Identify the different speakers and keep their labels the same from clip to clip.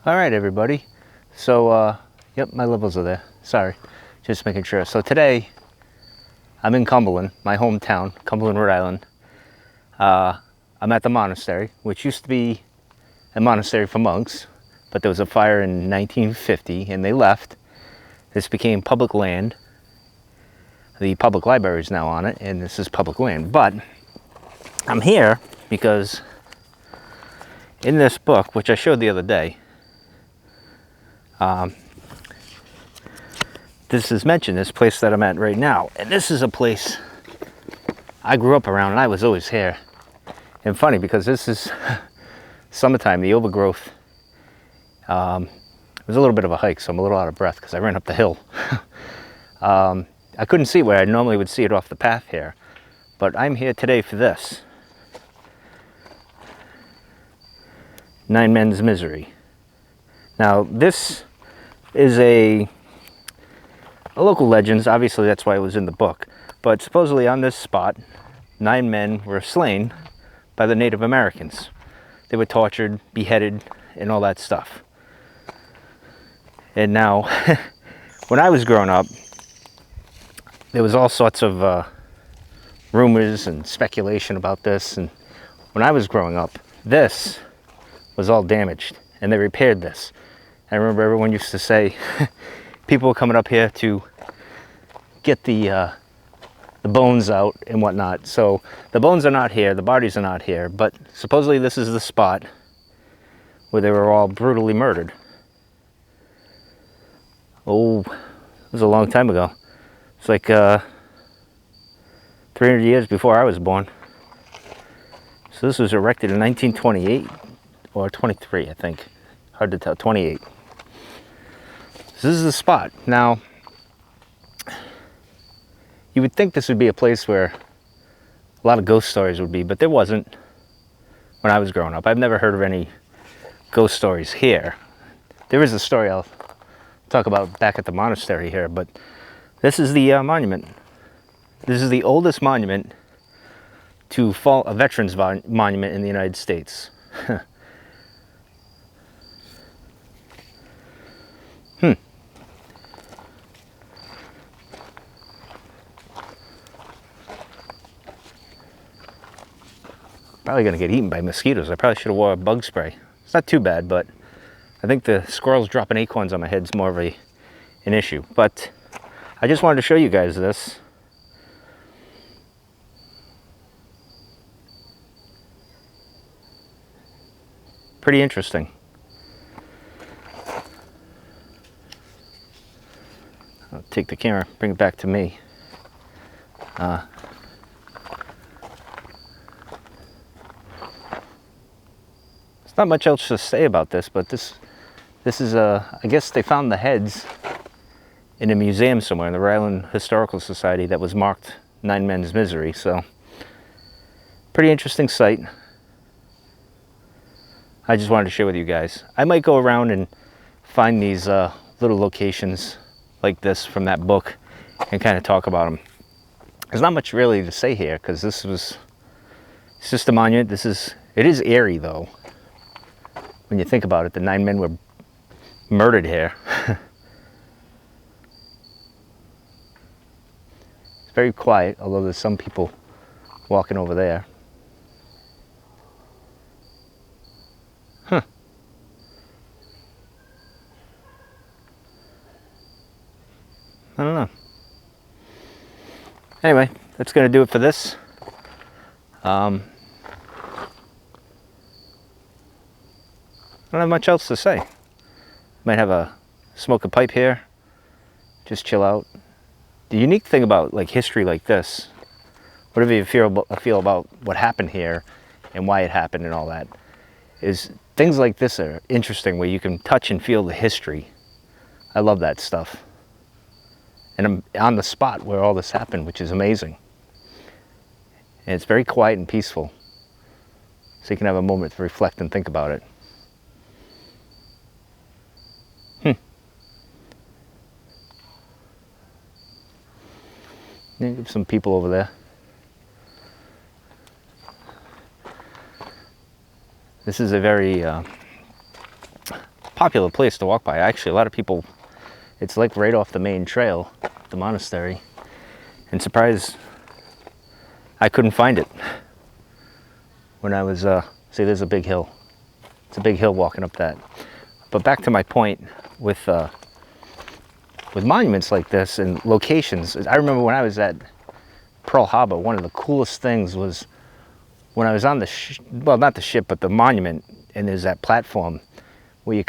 Speaker 1: All right, everybody. So, yep, my levels are there. Sorry, just making sure. So today, I'm in Cumberland, my hometown, Cumberland, Rhode Island. I'm at the monastery, which used to be a monastery for monks, but there was a fire in 1950 and they left. This became public land. The public library is now on it, and this is public land. But I'm here because in this book, which I showed the other day, this is mentioned, this place that I'm at right now. And this is a place I grew up around and I was always here. And funny because this is summertime, the overgrowth. It was a little bit of a hike, so I'm a little out of breath because I ran up the hill. I couldn't see where I normally would see it off the path here. But I'm here today for this. 9 Men's Misery. Now this is a local legend, obviously that's why it was in the book, but supposedly on this spot, 9 men were slain by the Native Americans. They were tortured, beheaded, and all that stuff. And now, when I was growing up, there was all sorts of rumors and speculation about this, and when I was growing up, this was all damaged, and they repaired this. I remember everyone used to say, people were coming up here to get the bones out and whatnot. So the bones are not here, the bodies are not here, but supposedly this is the spot where they were all brutally murdered. Oh, it was a long time ago. It's like 300 years before I was born. So this was erected in 1928 or 23, I think. Hard to tell, 28. So this is the spot. Now, you would think this would be a place where a lot of ghost stories would be, but there wasn't when I was growing up. I've never heard of any ghost stories here. There is a story I'll talk about back at the monastery here, but this is the monument. This is the oldest monument to a veterans monument in the United States. Probably gonna get eaten by mosquitoes. I probably should have wore a bug spray. It's not too bad, but I think the squirrels dropping acorns on my head is more of an issue. But I just wanted to show you guys this. Pretty interesting. I'll take the camera, bring it back to me. There's not much else to say about this, but this is I guess they found the heads in a museum somewhere in the Rhode Island Historical Society that was marked 9 Men's Misery. So pretty interesting site. I just wanted to share with you guys. I might go around and find these little locations like this from that book and kind of talk about them. There's not much really to say here because it's just a monument. It is eerie though. When you think about it, the 9 men were murdered here. It's very quiet, although there's some people walking over there. Huh. I don't know. Anyway, that's going to do it for this. I don't have much else to say. Might smoke a pipe here, just chill out. The unique thing about like history like this, whatever you feel about what happened here and why it happened and all that, is things like this are interesting where you can touch and feel the history. I love that stuff. And I'm on the spot where all this happened, which is amazing. And it's very quiet and peaceful. So you can have a moment to reflect and think about it. Yeah, some people over there. This is a very popular place to walk by. Actually, a lot of people, it's like right off the main trail, the monastery. And surprised I couldn't find it when I was, see, there's a big hill. It's a big hill walking up that. But back to my point with monuments like this and locations. I remember when I was at Pearl Harbor, one of the coolest things was when I was on the, well, not the ship, but the monument, and there's that platform where you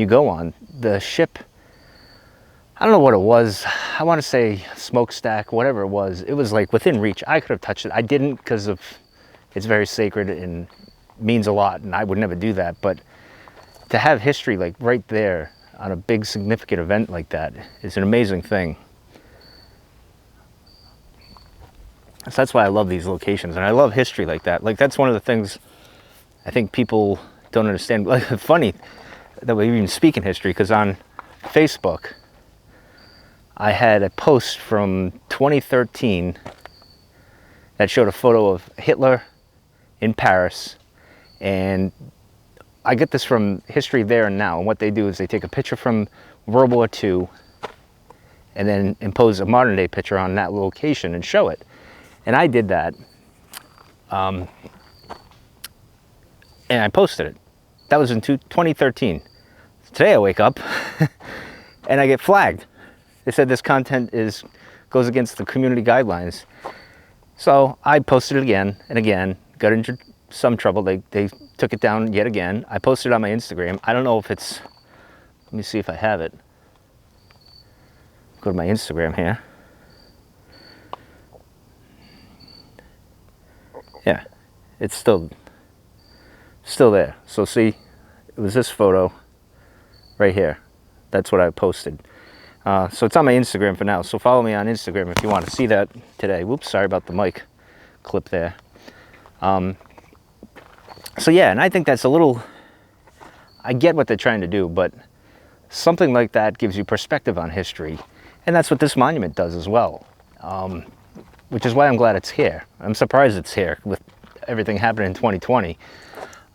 Speaker 1: go on. The ship, I don't know what it was. I want to say smokestack, whatever it was like within reach. I could have touched it. I didn't because of, it's very sacred and means a lot, and I would never do that. But to have history like right there on a big significant event like that is an amazing thing. So that's why I love these locations, and I love history like that. Like, that's one of the things I think people don't understand. Like, funny that we even speak in history, because on Facebook I had a post from 2013 that showed a photo of Hitler in Paris, and I get this from History There and Now, and what they do is they take a picture from World War II and then impose a modern day picture on that location and show it. And I did that, and I posted it. That was in 2013. Today I wake up and I get flagged. They said this content goes against the community guidelines. So I posted it again and again, got into some trouble. They took it down yet again. I posted it on my Instagram. I don't know if it's, let me see if I have it. Go to my Instagram here. Yeah, it's still there. So see, it was this photo right here. That's what I posted. So it's on my Instagram for now. So follow me on Instagram if you want to see that today. Whoops, sorry about the mic clip there. So yeah, and I think that's a little, I get what they're trying to do, but something like that gives you perspective on history. And that's what this monument does as well. Which is why I'm glad it's here. I'm surprised it's here with everything happening in 2020.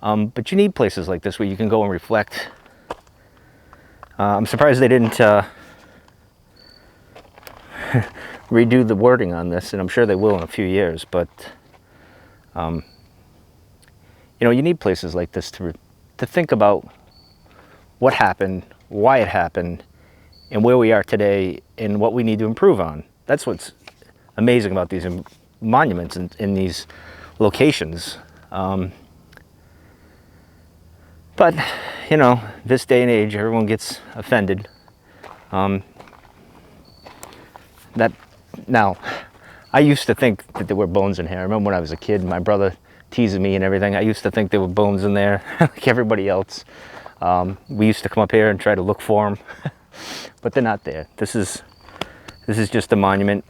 Speaker 1: But you need places like this where you can go and reflect. I'm surprised they didn't redo the wording on this, and I'm sure they will in a few years. But you know, you need places like this to think about what happened, why it happened, and where we are today, and what we need to improve on. That's what's amazing about these monuments in these locations. But you know, this day and age, everyone gets offended. Now, I used to think that there were bones in here. I remember when I was a kid, my brother teasing me and everything. I used to think there were bones in there, like everybody else. We used to come up here and try to look for them, but they're not there. This is just a monument.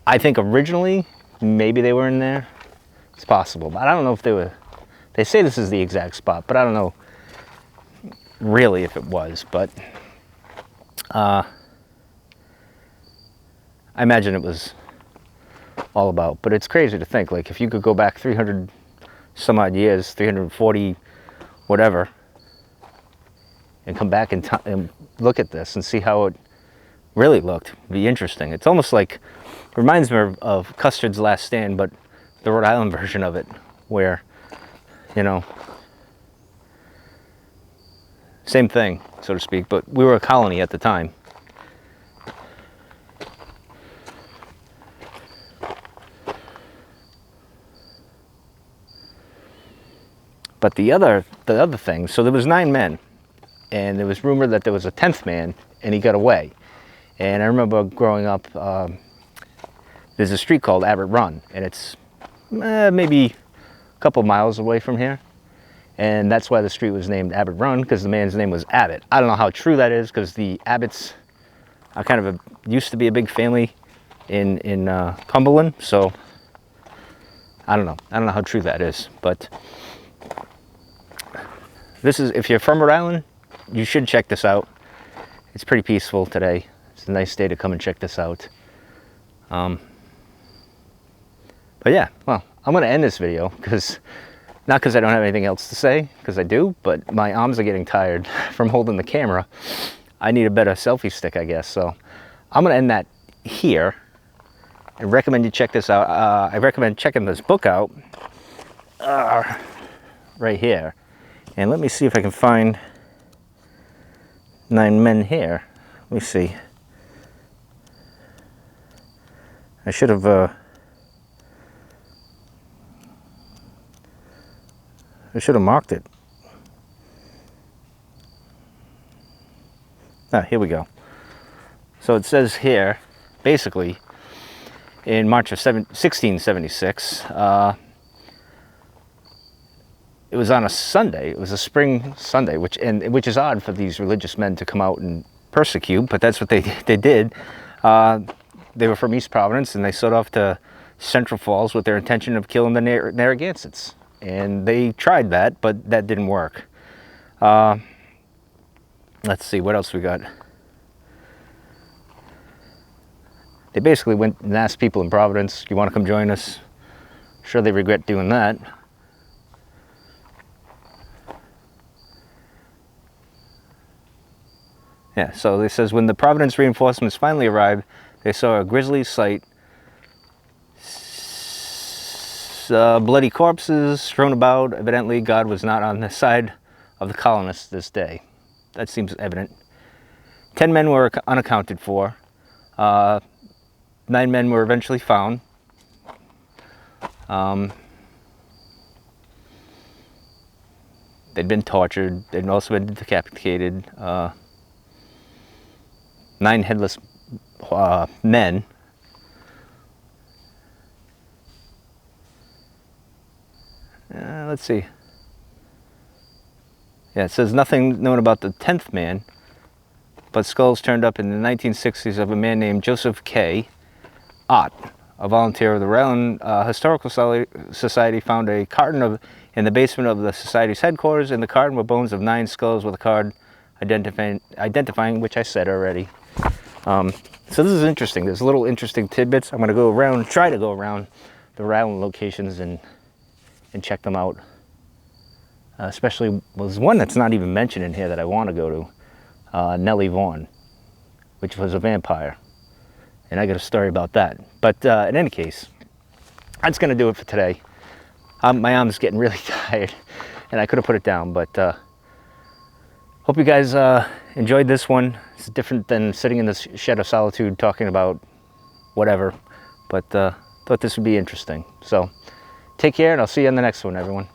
Speaker 1: I think originally, maybe they were in there. It's possible, but I don't know if they were. They say this is the exact spot, but I don't know really if it was. But I imagine it was all about. But it's crazy to think, like, if you could go back 300 some odd years, 340, whatever, and come back and look at this and see how it really looked. It'd be interesting. It's almost like, reminds me of Custer's Last Stand, but the Rhode Island version of it, where, you know, same thing, so to speak, but we were a colony at the time. But the other thing, so there was 9 men, and there was rumor that there was a 10th man, and he got away. And I remember growing up, there's a street called Abbott Run, and it's maybe a couple miles away from here. And that's why the street was named Abbott Run, because the man's name was Abbott. I don't know how true that is, because the Abbotts are kind of used to be a big family in Cumberland, so I don't know. I don't know how true that is, but this is, if you're from Rhode Island, you should check this out. It's pretty peaceful today. It's a nice day to come and check this out. But yeah, well, I'm going to end this video because Not because I don't have anything else to say, because I do, but my arms are getting tired from holding the camera. I need a better selfie stick, I guess. So I'm going to end that here. I recommend you check this out. I recommend checking this book out right here. And let me see if I can find 9 Men Here. Let me see. I should have marked it. Ah, here we go. So it says here, basically, in March of 1676, it was on a Sunday. It was a spring Sunday, which is odd for these religious men to come out and persecute, but that's what they did. They were from East Providence, and they set off to Central Falls with their intention of killing the Narragansetts. And they tried that, but that didn't work. Let's see, what else we got? They basically went and asked people in Providence, "You want to come join us?" Sure, they regret doing that. Yeah, so it says, when the Providence reinforcements finally arrived, they saw a grisly sight. Bloody corpses strewn about. Evidently, God was not on the side of the colonists this day. That seems evident. 10 men were unaccounted for. 9 men were eventually found. They'd been tortured. They'd also been decapitated. 9 headless men. Let's see. Yeah, it says nothing known about the 10th man, but skulls turned up in the 1960s of a man named Joseph K. Ott, a volunteer of the Rhode Historical Society, found a carton in the basement of the society's headquarters. In the carton were bones of 9 skulls with a card identifying, which I said already. So this is interesting. There's little interesting tidbits. I'm going to go around, try to go around the Rhode locations and check them out. Especially, there's one that's not even mentioned in here that I want to go to. Nellie Vaughan, which was a vampire. And I got a story about that. But in any case, that's going to do it for today. My arm's getting really tired, and I could have put it down, but hope you guys enjoyed this one. It's different than sitting in this shed of solitude talking about whatever, but thought this would be interesting. So take care, and I'll see you on the next one, everyone.